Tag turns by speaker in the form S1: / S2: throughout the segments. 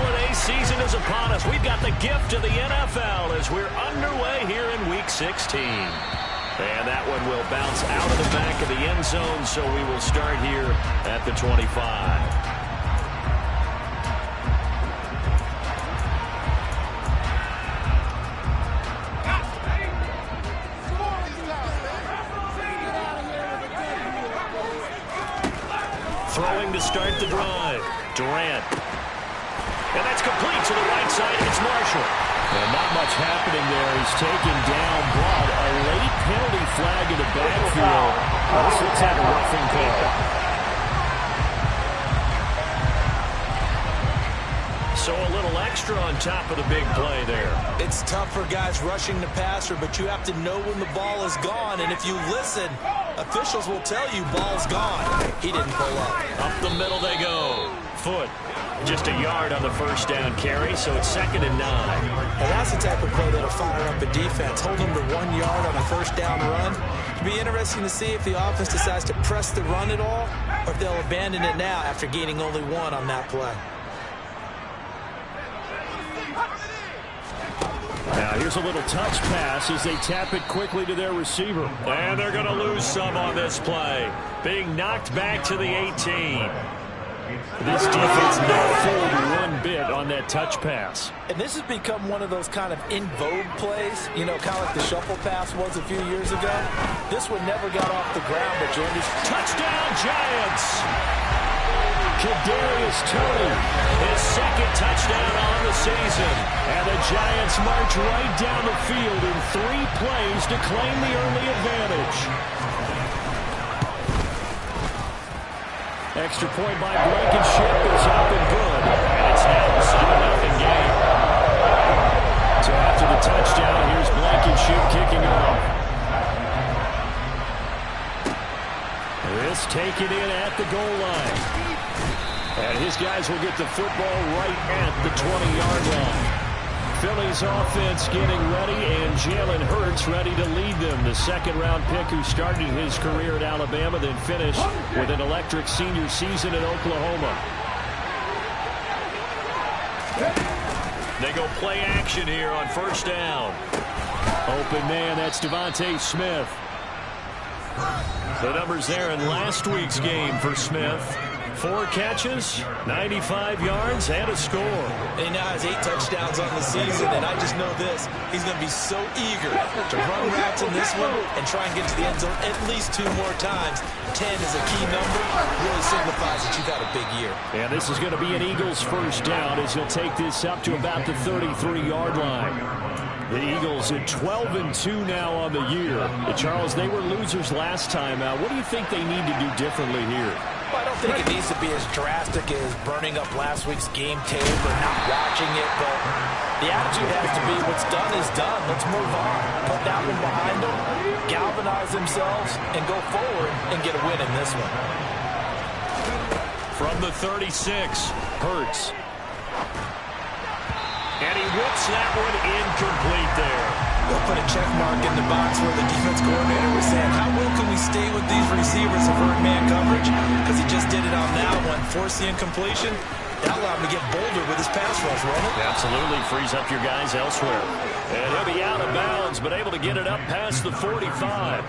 S1: holiday season is upon us. We've got the gift of the NFL as we're underway here in Week 16. And that one will bounce out of the back of the end zone, so we will start here at the 25. Throwing to start the drive. Durant. And that's complete to the right side. It's Marshall. And not much happening there. He's taken down, but a late penalty flag in the backfield. This looks like a roughing call. So a little extra on top of the big play there.
S2: It's tough for guys rushing the passer, but you have to know when the ball is gone. And if you listen, officials will tell you ball's gone. He didn't pull up.
S1: Up the middle they go. Foot. Just a yard on the first down carry, so it's 2nd and 9.
S2: And that's the type of play that'll fire up a defense. Hold them to 1 yard on a first down run. It'll be interesting to see if the offense decides to press the run at all, or if they'll abandon it now after gaining only 1 on that play.
S1: Now here's a little touch pass as they tap it quickly to their receiver. And they're going to lose some on this play. Being knocked back to the 18. This defense not fooled one bit on that touch pass.
S2: And this has become one of those kind of in vogue plays, you know, kind of like the shuffle pass was a few years ago. This one never got off the ground, but Jordan.
S1: Touchdown Giants! Kadarius Toney, his 2nd touchdown on the season. And the Giants march right down the field in 3 plays to claim the early advantage. Extra point by Blankenship is up and good. And it's now a 7-0 game. So after the touchdown, here's Blankenship kicking off. This taken in at the goal line. And his guys will get the football right at the 20-yard line. Philly's offense getting ready, and Jalen Hurts ready to lead them. The 2nd-round pick who started his career at Alabama, then finished with an electric senior season at Oklahoma. They go play action here on first down. Open man, that's Devontae Smith. The numbers there in last week's game for Smith. 4 catches, 95 yards, and a score.
S2: He now has 8 touchdowns on the season, and I just know this. He's going to be so eager to run routes in this one and try and get to the end zone at least 2 more times. 10 is a key number. Really signifies that you've had a big year.
S1: And this is going to be an Eagles first down as he'll take this up to about the 33-yard line. The Eagles at 12-2 now on the year. Charles, they were losers last time out. What do you think they need to do differently here?
S2: Well, I don't think it needs to be as drastic as burning up last week's game tape or not watching it, but the attitude has to be what's done is done. Let's move on. Put that one behind them, galvanize themselves, and go forward and get a win in this one.
S1: From the 36, Hurts. And he whips that one incomplete there.
S2: We'll put a check mark in the box where the defense coordinator was saying, how well can we stay with these receivers if we're in man coverage? Because he just did it on that one. Force the incompletion. That allowed him to get bolder with his pass rush, won't it?
S1: Absolutely. Frees up your guys elsewhere. And he'll be out of bounds, but able to get it up past the 45.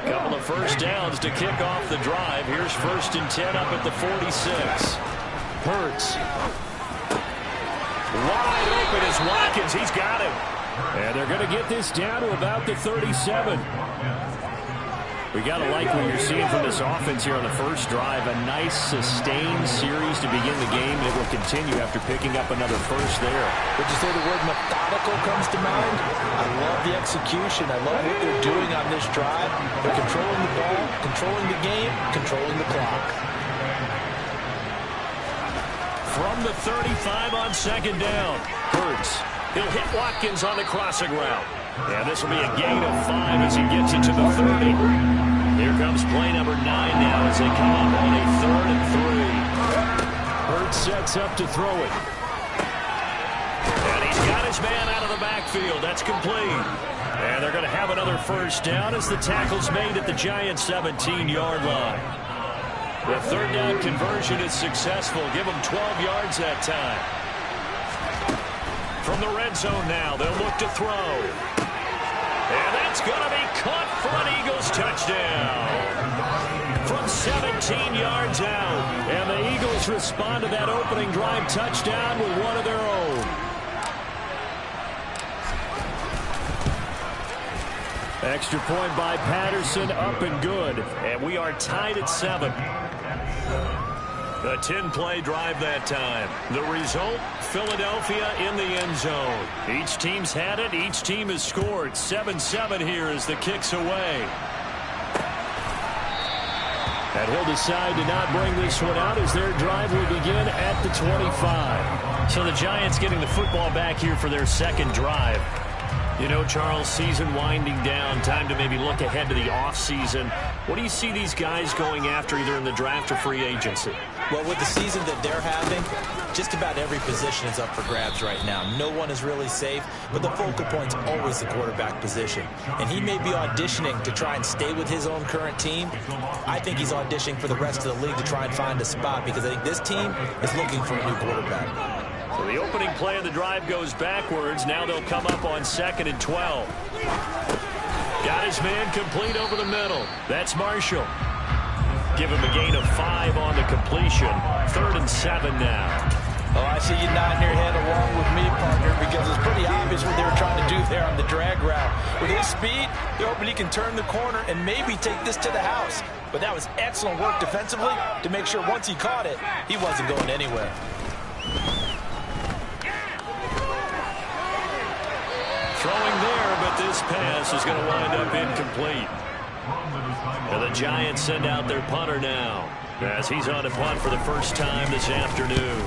S1: Couple of first downs to kick off the drive. Here's 1st and 10 up at the 46. Hurts. Wide open is Watkins. He's got him. And they're going to get this down to about the 37. We got to like what you're seeing from this offense here on the first drive. A nice, sustained series to begin the game. It will continue after picking up another first there.
S2: Would you say the word methodical comes to mind? I love the execution. I love what they're doing on this drive. They're controlling the ball, controlling the game, controlling the clock.
S1: From the 35 on 2nd down. Hurts. He'll hit Watkins on the crossing route. And this will be a gain of 5 as he gets it to the 30. Here comes play number 9 now as they come up on a 3rd and 3. Hurts sets up to throw it. And he's got his man out of the backfield. That's complete. And they're going to have another first down as the tackle's made at the Giants' 17-yard line. The 3rd down conversion is successful. Give them 12 yards that time. From the red zone now, they'll look to throw. And that's going to be caught for an Eagles touchdown. From 17 yards out. And the Eagles respond to that opening drive touchdown with one of their own. Extra point by Patterson, up and good. And we are tied at 7. A 10-play drive that time. The result, Philadelphia in the end zone. Each team's had it. Each team has scored. 7-7 here as the kick's away. And he'll decide to not bring this one out as their drive will begin at the 25. So the Giants getting the football back here for their second drive. You know, Charles, season winding down, time to maybe look ahead to the offseason. What do you see these guys going after either in the draft or free agency?
S2: Well, with the season that they're having, just about every position is up for grabs right now. No one is really safe, but the focal point's always the quarterback position. And he may be auditioning to try and stay with his own current team. I think he's auditioning for the rest of the league to try and find a spot because I think this team is looking for a new quarterback.
S1: So the opening play of the drive goes backwards. Now they'll come up on 2nd and 12. Got his man complete over the middle. That's Marshall. Give him a gain of 5 on the completion. 3rd and 7 now.
S2: Oh, I see you nodding your head along with me, partner, because it's pretty obvious what they were trying to do there on the drag route. With his speed, they're hoping he can turn the corner and maybe take this to the house. But that was excellent work defensively to make sure once he caught it, he wasn't going anywhere.
S1: Throwing there, but this pass is going to wind up incomplete. And the Giants send out their punter now as he's on a punt for the first time this afternoon.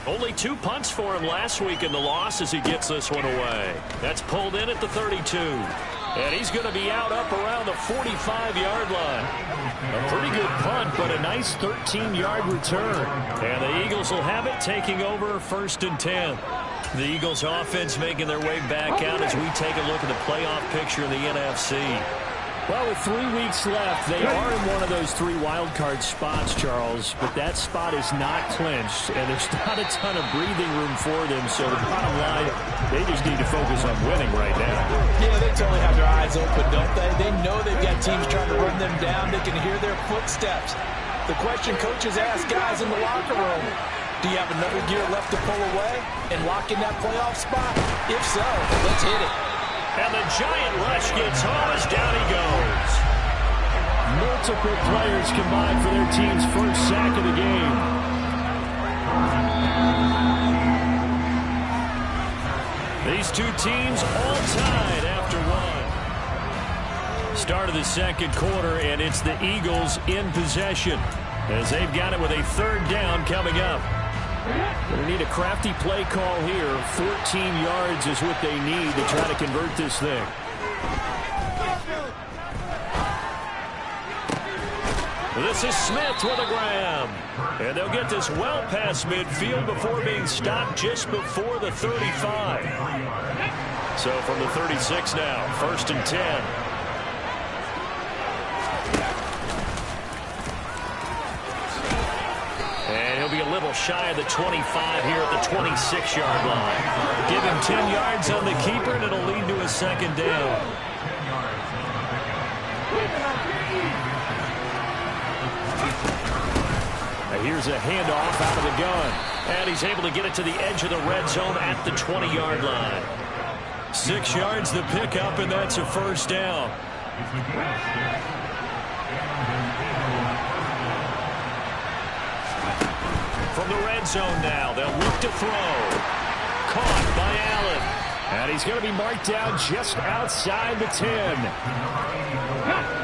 S1: Only 2 punts for him last week in the loss as he gets this one away. That's pulled in at the 32. And he's going to be out up around the 45-yard line. A pretty good punt, but a nice 13-yard return. And the Eagles will have it, taking over 1st and 10. The Eagles offense making their way back out as we take a look at the playoff picture in the NFC. Well, with 3 weeks left, they are in one of those 3 wild card spots, Charles, but that spot is not clinched, and there's not a ton of breathing room for them, so the bottom line, they just need to focus on winning right now.
S2: Yeah, they totally have their eyes open, don't they? They know they've got teams trying to run them down. They can hear their footsteps. The question coaches ask guys in the locker room, do you have another gear left to pull away and lock in that playoff spot? If so, let's hit it.
S1: And the giant rush gets home as down he goes. Multiple players combined for their team's first sack of the game. These two teams all tied after one. Start of the second quarter, and it's the Eagles in possession as they've got it with a 3rd down coming up. They need a crafty play call here. 14 yards is what they need to try to convert this thing. This is Smith with a grab. And they'll get this well past midfield before being stopped just before the 35. So from the 36 now, 1st and 10. Be a little shy of the 25 here at the 26-yard line. Give him 10 yards on the keeper, and it'll lead to a 2nd down. And here's a handoff out of the gun. And he's able to get it to the edge of the red zone at the 20-yard line. 6 yards the pickup, and that's a 1st down. From the red zone now, they'll look to throw. Caught by Allen. And he's going to be marked down just outside the 10.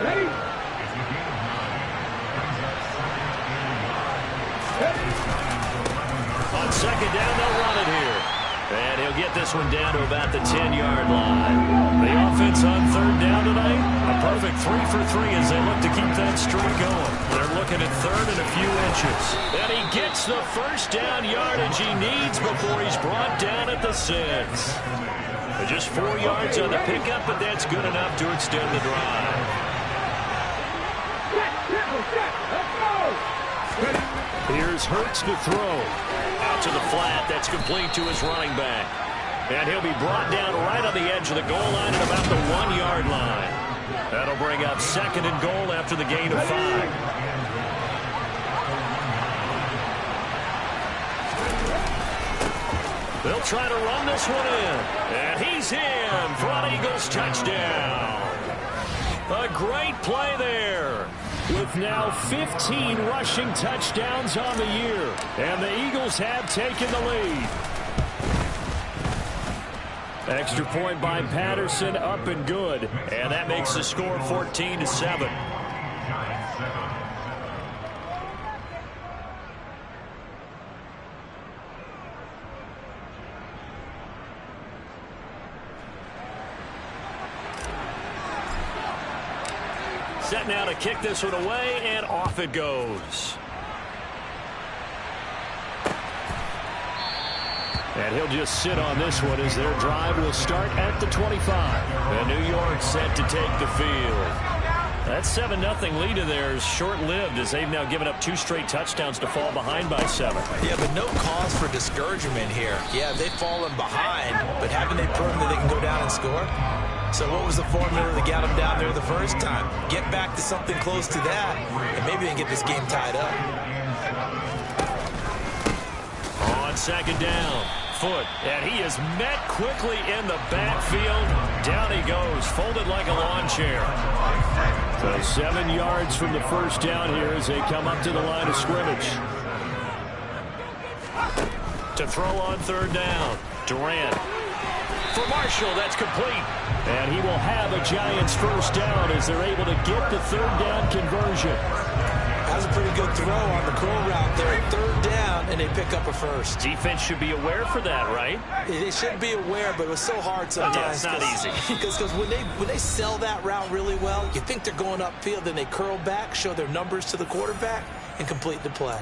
S1: Ready? On 2nd down, they'll run it here. And he'll get this one down to about the 10-yard line. The offense on 3rd down tonight, a perfect 3 for 3 as they look to keep that streak going. They're looking at 3rd and a few inches. And he gets the 1st down yardage he needs before he's brought down at the 6. Just 4 yards on the pickup, but that's good enough to extend the drive. Here's Hurts to throw. Out to the flat. That's complete to his running back. And he'll be brought down right on the edge of the goal line at about the 1-yard line. That'll bring up 2nd and goal after the gain of 5. They'll try to run this one in. And he's in for an Eagles touchdown. A great play there. With now 15 rushing touchdowns on the year. And the Eagles have taken the lead. Extra point by Patterson, up and good. And that makes the score 14-7. Set now to kick this one away, and off it goes. And he'll just sit on this one as their drive will start at the 25. And New York set to take the field. That 7-0 lead of theirs short-lived as they've now given up 2 straight touchdowns to fall behind by 7.
S2: Yeah, but no cause for discouragement here. Yeah, they've fallen behind, but haven't they proven that they can go down and score? So what was the formula that got them down there the first time? Get back to something close to that, and maybe they can get this game tied up.
S1: On 2nd down, Foot, and he is met quickly in the backfield. Down he goes, folded like a lawn chair. So 7 yards from the first down here as they come up to the line of scrimmage. To throw on 3rd down, Durant. For Marshall, that's complete. And he will have a Giants first down as they're able to get the 3rd down conversion.
S2: That was a pretty good throw on the curl route there. 3rd down, and they pick up a first.
S1: Defense should be aware for that, right?
S2: They should be aware, but it was so hard sometimes.
S1: Yeah, it's not easy.
S2: Because when they sell that route really well, you think they're going upfield, then they curl back, show their numbers to the quarterback, and complete the play.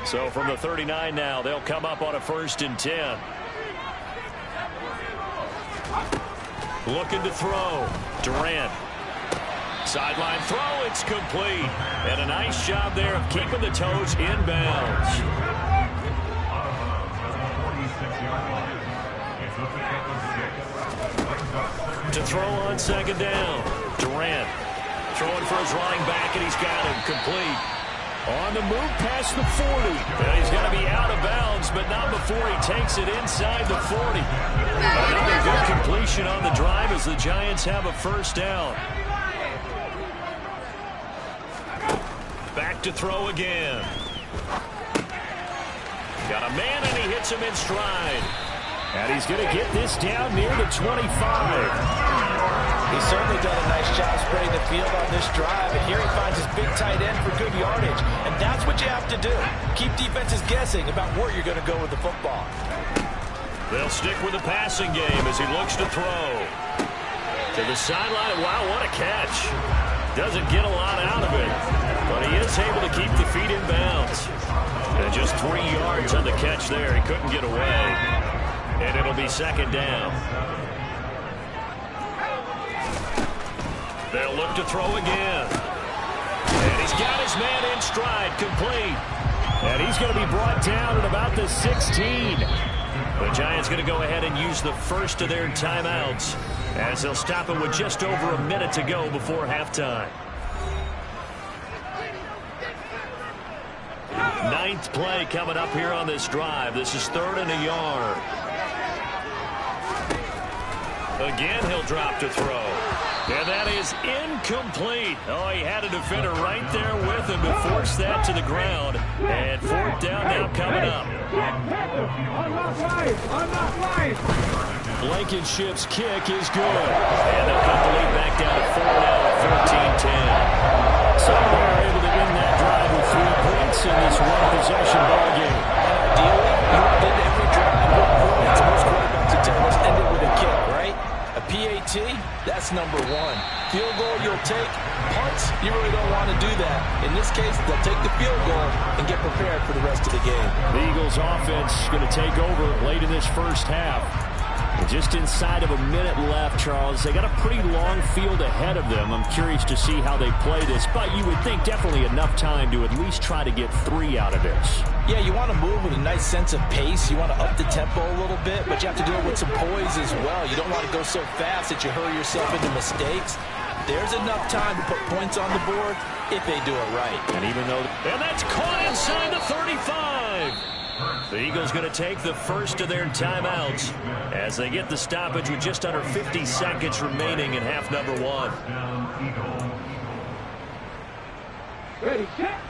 S1: So from the 39 now, they'll come up on a 1st and 10. Looking to throw. Durant. Sideline throw, it's complete. And a nice job there of keeping the toes inbounds. To throw on 2nd down. Durant. Throwing for his running back, and he's got him complete. On the move past the 40. And he's going to be out of bounds, but not before he takes it inside the 40. Another good completion on the drive as the Giants have a first down. Back to throw again. Got a man, and he hits him in stride. And he's going to get this down near the 25.
S2: He's certainly done a nice job spreading the field on this drive, and here he finds his big tight end for good yardage. And that's what you have to do. Keep defenses guessing about where you're going to go with the football.
S1: They'll stick with the passing game as he looks to throw. To the sideline. Wow, what a catch. Doesn't get a lot out of it, but he is able to keep the feet in bounds. And just 3 yards on the catch there. He couldn't get away. And it'll be 2nd down. They'll look to throw again. And he's got his man in stride, complete. And he's going to be brought down at about the 16. The Giants going to go ahead and use the first of their timeouts as they'll stop it with just over a minute to go before halftime. 9th play coming up here on this drive. This is 3rd and a yard. Again, he'll drop to throw. And that is incomplete. Oh, he had a defender right there with him to force that to the ground. And 4th down now coming up. Blankenship's kick is good. And they'll cut the lead back down to 4 now at 14-10. So they're able to win that drive with 3 points in this one-possession ball game.
S2: Ideally, you want to end every drive with points. Most quarterbacks would tell us end it with a kick, right? A PAT, that's number 1. Field goal you'll take. Punts, you really don't want to do that. In this case, they'll take the field goal and get prepared for the rest of the game.
S1: The Eagles offense going to take over late in this first half. Just inside of a minute left, Charles. They got a pretty long field ahead of them. I'm curious to see how they play this, but you would think definitely enough time to at least try to get 3 out of this.
S2: Yeah, you want to move with a nice sense of pace. You want to up the tempo a little bit, but you have to do it with some poise as well. You don't want to go so fast that you hurry yourself into mistakes. There's enough time to put points on the board if they do it right.
S1: And that's caught inside the 35. The Eagles going to take the first of their timeouts as they get the stoppage with just under 50 seconds remaining in half number 1.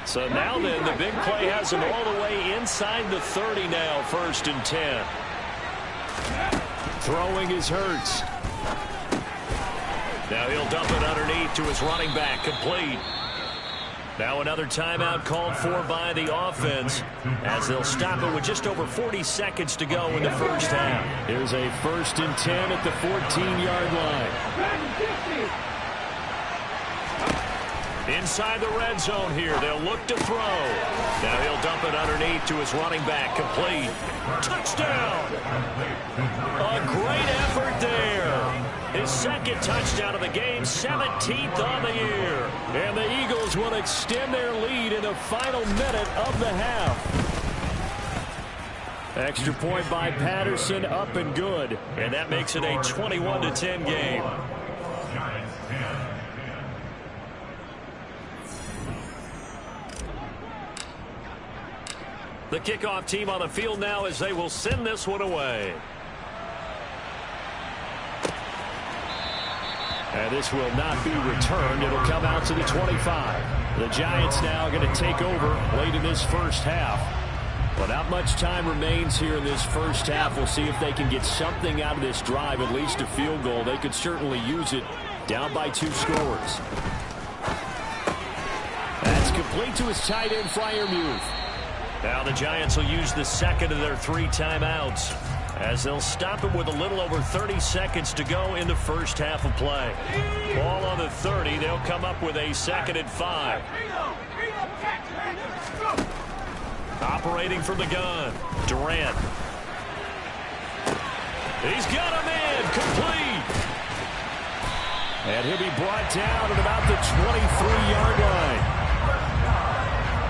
S1: So now then, the big play has them all the way inside the 30 now, 1st and 10. Throwing is Hurts. Now he'll dump it underneath to his running back, complete. Now another timeout called for by the offense as they'll stop it with just over 40 seconds to go in the first half. Here's a 1st and 10 at the 14-yard line. Inside the red zone here, they'll look to throw. Now he'll dump it underneath to his running back, complete. Touchdown! A great effort there. His 2nd touchdown of the game, 17th on the year. And the Eagles will extend their lead in the final minute of the half. Extra point by Patterson, up and good. And that makes it a 21-10 game. The kickoff team on the field now as they will send this one away. And this will not be returned. It'll come out to the 25. The Giants now going to take over late in this first half. Well, not much time remains here in this first half. We'll see if they can get something out of this drive, at least a field goal. They could certainly use it, down by 2 scores. That's complete to his tight end, Freiermuth. Now the Giants will use the 2nd of their 3 timeouts as they'll stop it with a little over 30 seconds to go in the first half of play. Ball on the 30. They'll come up with a 2nd and 5. Operating from the gun, Durant. He's got a man, complete. And he'll be brought down at about the 23-yard line.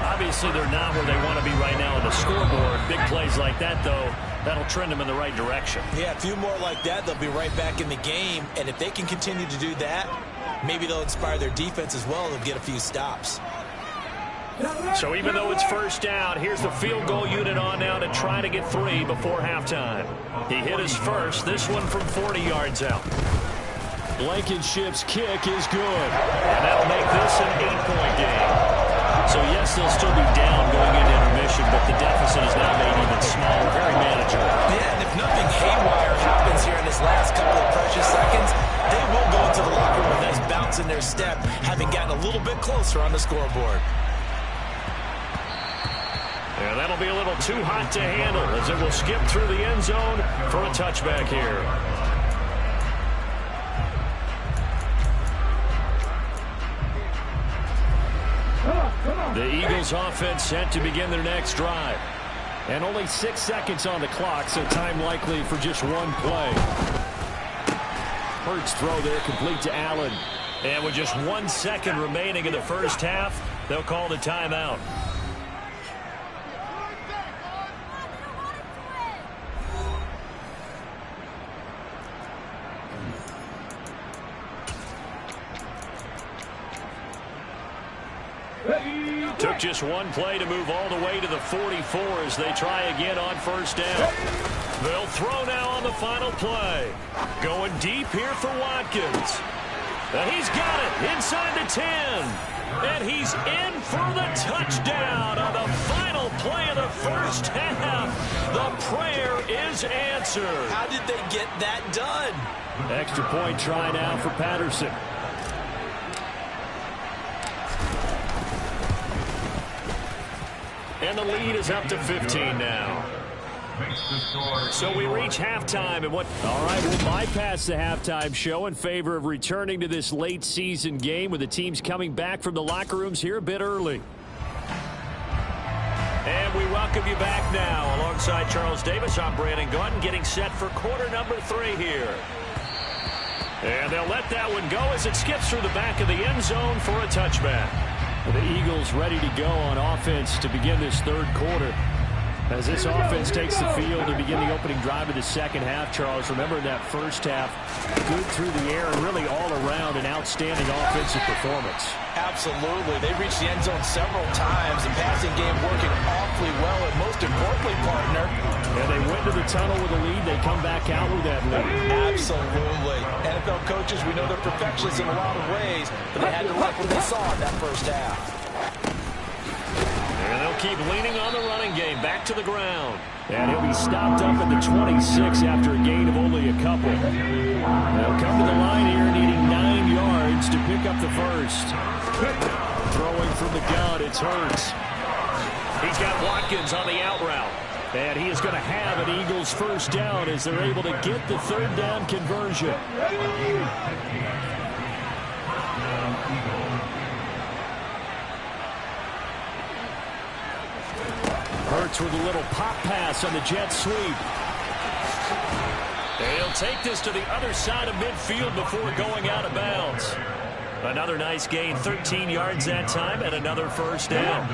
S1: Obviously, they're not where they want to be right now on the scoreboard. Big plays like that, though, that'll trend them in the right direction.
S2: Yeah, a few more like that, they'll be right back in the game. And if they can continue to do that, maybe they'll inspire their defense as well and get a few stops.
S1: So even though it's first down, here's the field goal unit on now to try to get 3 before halftime. He hit his first, this one from 40 yards out. Blankenship's kick is good. And that'll make this an 8-point game. So yes, they'll still be down going into intermission, but the deficit is now made even smaller, very manageable.
S2: Yeah, and if nothing haywire happens here in this last couple of precious seconds, they will go into the locker room with a nice bounce in their step, having gotten a little bit closer on the scoreboard.
S1: And that'll be a little too hot to handle as it will skip through the end zone for a touchback here. The Eagles offense set to begin their next drive. And only 6 seconds on the clock, so time likely for just one play. Hurts throw there, complete to Allen. And with just 1 second remaining in the first half, they'll call the timeout. Took just one play to move all the way to the 44 as they try again on first down. They'll throw now on the final play. Going deep here for Watkins. He's got it inside the 10. And he's in for the touchdown on the final play of the first half. The prayer is answered.
S2: How did they get that done?
S1: Extra point try now for Patterson. And the lead is up to 15 now. So we reach halftime. And all right, we'll bypass the halftime show in favor of returning to this late season game with the teams coming back from the locker rooms here a bit early. And we welcome welcome you back now. Alongside Charles Davis, I'm Brandon Gaudin, getting set for quarter number 3 here. And they'll let that one go as it skips through the back of the end zone for a touchback. The Eagles ready to go on offense to begin this third quarter. As this offense takes the field to begin the opening drive of the second half, Charles, remember in that first half, good through the air and really all around an outstanding offensive performance.
S2: Absolutely. They reached the end zone several times. The passing game working awfully well, and most importantly, partner.
S1: And they went to the tunnel with a lead. They come back out with that lead.
S2: Absolutely. NFL coaches, we know they're perfectionists in a lot of ways, but they had to like what they saw in that first half.
S1: And they'll keep leaning on the running game. Back to the ground. And he'll be stopped up at the 26 after a gain of only a couple. They'll come to the line here needing 9 yards to pick up the first. Throwing from the gun, it's Hurts. He's got Watkins on the out route. And he is going to have an Eagles first down as they're able to get the third down conversion. Hurts with a little pop pass on the jet sweep. He'll take this to the other side of midfield before going out of bounds. Another nice gain, 13 yards that time, and another first down.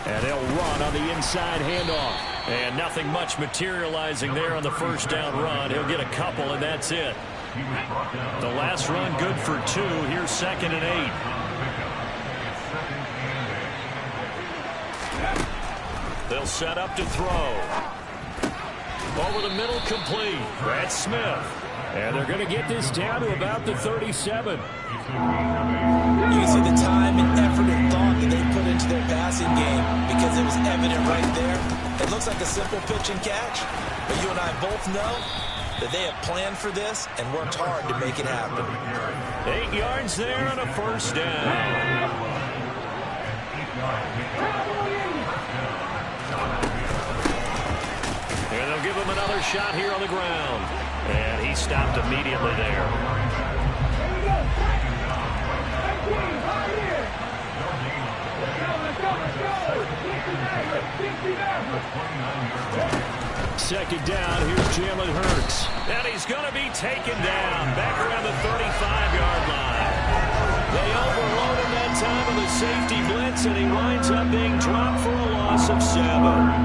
S1: And they'll run on the inside handoff. And nothing much materializing there on the first down run. He'll get a couple, and that's it. The last run good for 2. Here's 2nd and 8. They'll set up to throw. Over the middle, complete. That's Smith. And they're going to get this down to about the 37.
S2: You can see the time and effort and thought that they put into their passing game because it was evident right there. It looks like a simple pitch and catch, but you and I both know that they have planned for this and worked hard to make it happen.
S1: 8 yards there and a first down. And they'll give him another shot here on the ground. And he stopped immediately there. Second down, here's Jalen Hurts. And he's going to be taken down back around the 35-yard line. They overload him that time with a safety blitz, and he winds up being dropped for a loss of 7.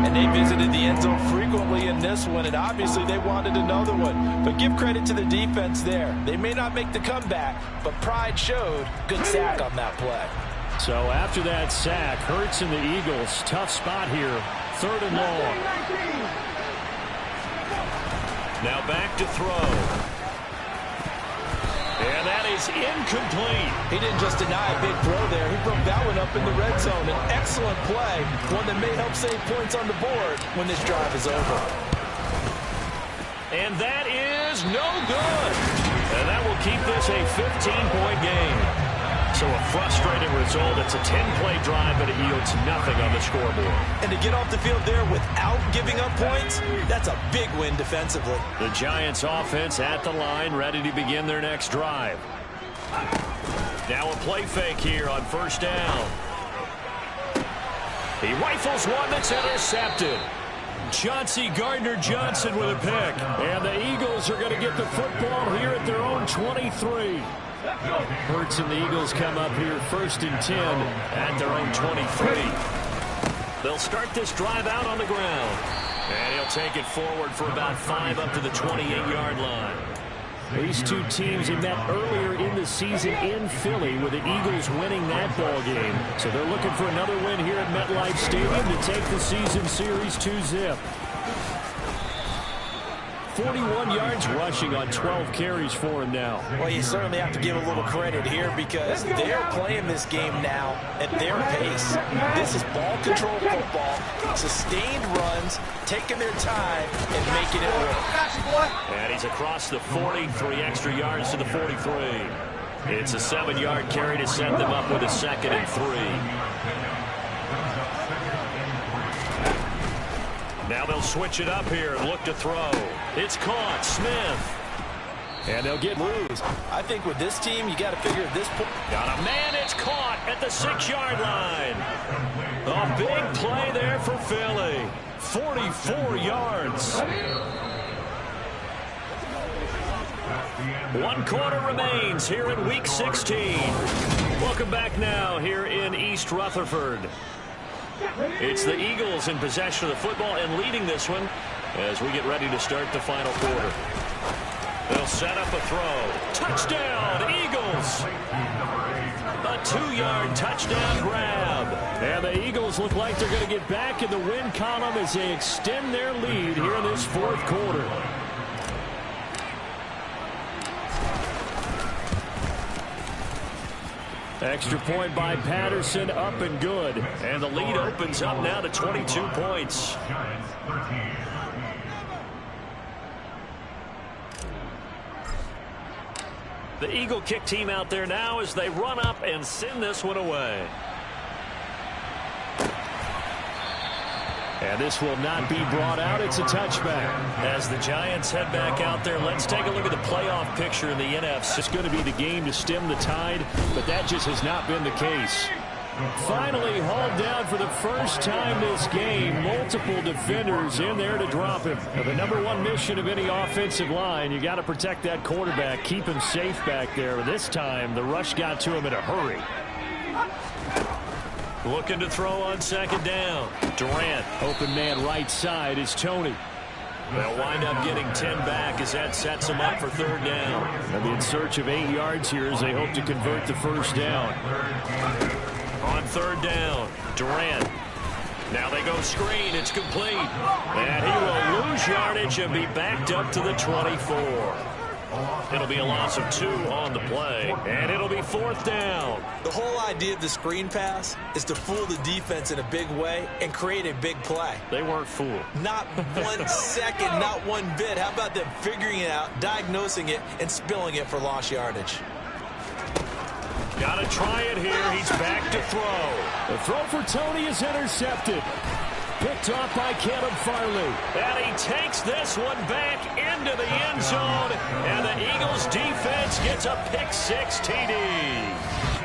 S2: And they visited the end zone frequently in this one, and obviously they wanted another one. But give credit to the defense there. They may not make the comeback, but pride showed. Good sack on that play.
S1: So after that sack, Hurts and the Eagles, tough spot here. 3rd and long. Now back to throw. And that is incomplete.
S2: He didn't just deny a big throw there. He broke that one up in the red zone. An excellent play. One that may help save points on the board when this drive is over.
S1: And that is no good. And that will keep this a 15-point game. So a frustrating result. It's a 10-play drive, but it yields nothing on the scoreboard.
S2: And to get off the field there without giving up points, that's a big win defensively.
S1: The Giants offense at the line, ready to begin their next drive. Now a play fake here on first down. He rifles one that's intercepted. Chauncey Gardner-Johnson with a pick. And the Eagles are going to get the football here at their own 23. Hurts and the Eagles come up here 1st and 10 at their own 23. They'll start this drive out on the ground. And he'll take it forward for about 5 up to the 28-yard line. These two teams have met earlier in the season in Philly with the Eagles winning that ball game. So they're looking for another win here at MetLife Stadium to take the season series 2-zip. 41 yards rushing on 12 carries for him now.
S2: Well, you certainly have to give a little credit here because they're playing this game now at their pace. This is ball control football, sustained runs, taking their time and making it work.
S1: And he's across the 40, 3 extra yards to the 43. It's a 7-yard carry to set them up with a 2nd and 3. Now they'll switch it up here and look to throw. It's caught. Smith. And they'll get loose.
S2: I think with this team, you got to figure at this point.
S1: Got a man, it's caught at the 6-yard line. A big play there for Philly. 44 yards. 1 quarter remains here in Week 16. Welcome back now here in East Rutherford. It's the Eagles in possession of the football and leading this one as we get ready to start the final quarter. They'll set up a throw. Touchdown, Eagles! A 2-yard touchdown grab. And the Eagles look like they're going to get back in the win column as they extend their lead here in this 4th quarter. Extra point by Patterson, up and good. And the lead opens up now to 22 points. The Eagle kick team out there now as they run up and send this one away. And this will not be brought out. It's a touchback. As the Giants head back out there, let's take a look at the playoff picture in the NFC. It's going to be the game to stem the tide, but that just has not been the case. Finally hauled down for the first time this game. Multiple defenders in there to drop him. Now, the #1 mission of any offensive line, you got to protect that quarterback, keep him safe back there. This time, the rush got to him in a hurry. Looking to throw on 2nd down. Durant, open man right side is Tony. They'll wind up getting 10 back as that sets them up for 3rd down. They'll be in search of 8 yards here as they hope to convert the 1st down. On 3rd down, Durant. Now they go screen. It's complete. And he will lose yardage and be backed up to the 24. It'll be a loss of 2 on the play, and it'll be 4th down.
S2: The whole idea of the screen pass is to fool the defense in a big way and create a big play.
S1: They weren't fooled.
S2: Not 1 second, not 1 bit. How about them figuring it out, diagnosing it, and spilling it for lost yardage?
S1: Got to try it here. He's back to throw. The throw for Tony is intercepted. Picked off by Caleb Farley. And he takes this one back into the end zone. And the Eagles defense gets a pick-6 TD.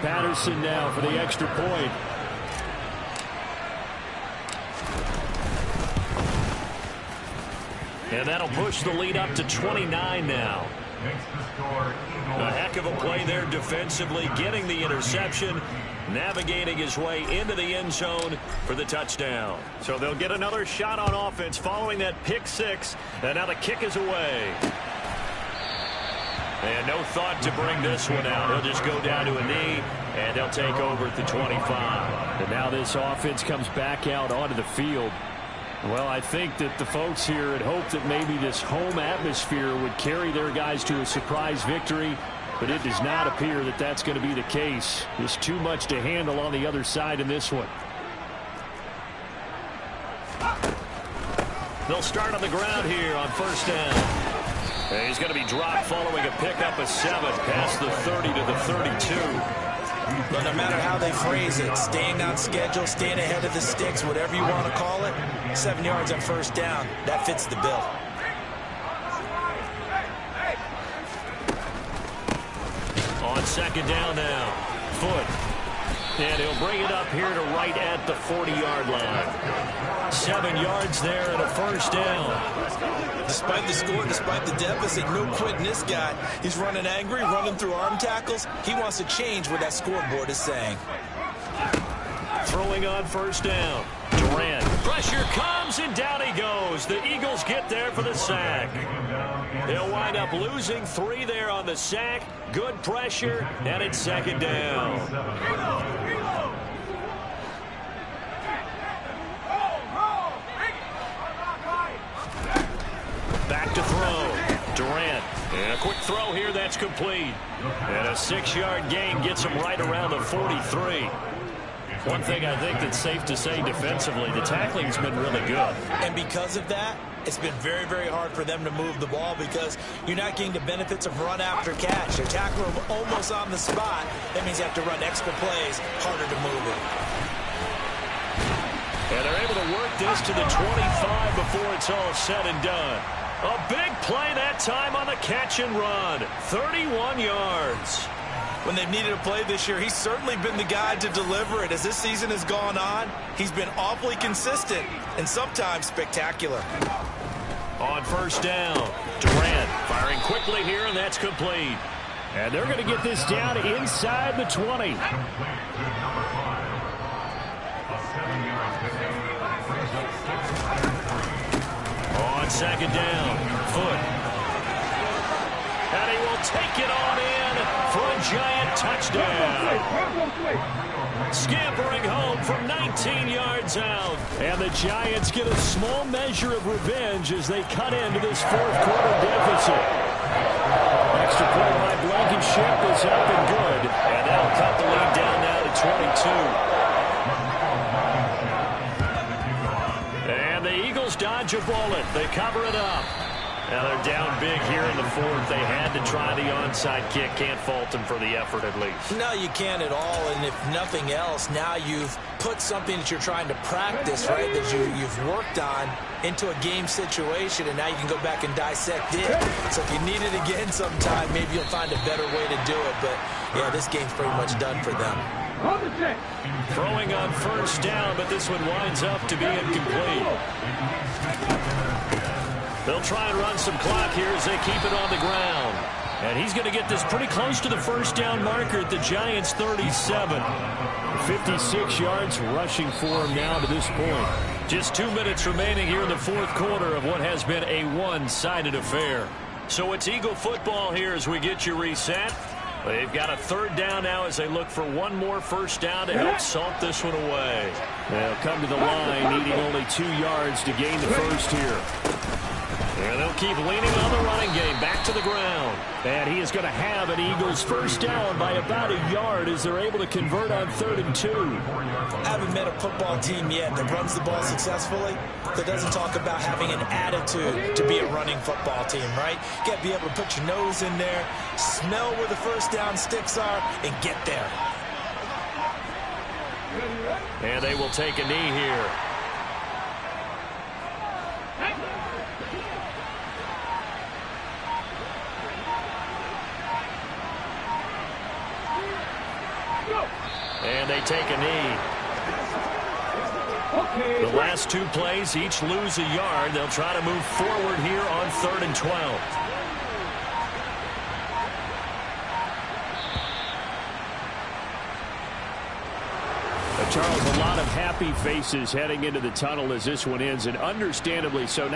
S1: Patterson now for the extra point. And that'll push the lead up to 29 now. A heck of a play there defensively, getting the interception, navigating his way into the end zone for the touchdown. So they'll get another shot on offense following that pick-6, and now the kick is away. And no thought to bring this one out. He'll just go down to a knee, and they'll take over at the 25. And now this offense comes back out onto the field. Well, I think that the folks here had hoped that maybe this home atmosphere would carry their guys to a surprise victory, but it does not appear that that's going to be the case. There's too much to handle on the other side in this one. They'll start on the ground here on 1st down. And he's going to be dropped following a pickup of 7 past the 30 to the 32.
S2: But no matter how they phrase it, staying on schedule, staying ahead of the sticks, whatever you want to call it, 7 yards on 1st down, that fits the bill.
S1: On 2nd down now, Foot. And he'll bring it up here to right at the 40-yard line. 7 yards there and a 1st down.
S2: Despite the score, despite the deficit, no quitting this guy. He's running angry, running through arm tackles. He wants to change what that scoreboard is saying.
S1: Throwing on 1st down. Durant. Pressure comes, and down he goes. The Eagles get there for the sack. They'll wind up losing 3 there on the sack. Good pressure, and it's 2nd down. Back to throw. Durant. And a quick throw here that's complete. And a 6-yard gain gets him right around the 43. One thing I think that's safe to say defensively, the tackling's been really good.
S2: And because of that, it's been very, very hard for them to move the ball because you're not getting the benefits of run after catch. They're tackling them almost on the spot. That means you have to run extra plays, harder to move it.
S1: And they're able to work this to the 25 before it's all said and done. A big play that time on the catch and run. 31 yards.
S2: When they've needed a play this year, he's certainly been the guy to deliver it. As this season has gone on, he's been awfully consistent and sometimes spectacular.
S1: On first down, Durant firing quickly here, and that's complete. And they're going to get this down inside the 20. On second down, Foot. And he will take it on in for a giant touchdown. Scampering home from 19 yards out. And the Giants get a small measure of revenge as they cut into this fourth quarter deficit. Extra point by Blankenship is up and good. And that'll cut the lead down now to 22. And the Eagles dodge a bullet. They cover it up. Now they're down big here in the fourth. They had to try the onside kick. Can't fault them for the effort at least.
S2: No, you can't at all. And if nothing else, now you've put something that you're trying to practice, right, that you've worked on into a game situation, and now you can go back and dissect it. So if you need it again sometime, maybe you'll find a better way to do it. But, yeah, this game's pretty much done for them.
S1: Throwing on first down, but this one winds up to be incomplete. They'll try and run some clock here as they keep it on the ground. And he's going to get this pretty close to the first down marker at the Giants' 37. 56 yards rushing for him now to this point. Just 2 minutes remaining here in the fourth quarter of what has been a one-sided affair. So it's Eagle football here as we get you reset. They've got a third down now as they look for one more first down to help salt this one away. They'll come to the line needing only 2 yards to gain the first here. And they'll keep leaning on the running game. Back to the ground. And he is going to have an Eagles first down by about a yard as they're able to convert on 3rd and 2.
S2: I haven't met a football team yet that runs the ball successfully that doesn't talk about having an attitude to be a running football team, right? You got to be able to put your nose in there, smell where the first down sticks are, and get there.
S1: And they will take a knee here. And they take a knee. The last 2 plays each lose a yard. They'll try to move forward here on 3rd and 12. Charles, a lot of happy faces heading into the tunnel as this one ends, and understandably so. Now